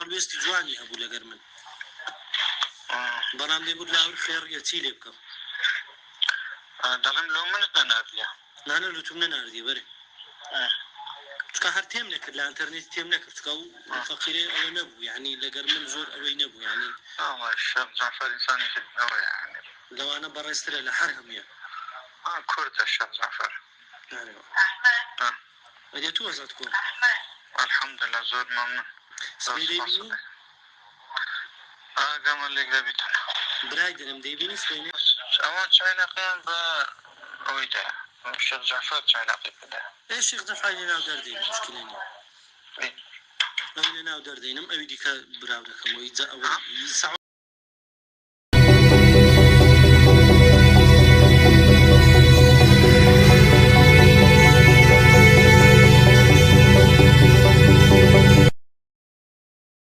البست جواني أبو لقرمن بەڵام لێ بود لاور خێڕ چی لێ بکەم دەڵم لۆ منت نەناردیە نانە لوتم نەناردی بەرێ چکە هەر تێم نەکرد لە ئینتەرنێت تێم نەکرد چکە و فەقیرێ ئەوە نەبوو یعنی لەگەر من زۆر ئەوەی نەبوو یعنی شەب جعفەر ئینسانی ئەوە یعنی لەوانە بەڕێزترە لە هەر هەموویە کوردە شەب جعفەر ئەدێ تو وەزات کۆ الحەمدلله زۆر مەمنون سبەی دەیبینی ئاگەمە لێک دەبیتن برای دەرم دەیبینی سبەینێ ئەوان چاینەقیان بە ئەوەیدا شێخ جعفەر چاینەقی بدا شێخ جعفەر لێ ناو دەردەین مشکلە نیە ئەو لێ ناو دەردەینم ئەوی دیکە براو دەکەم و ئەوەی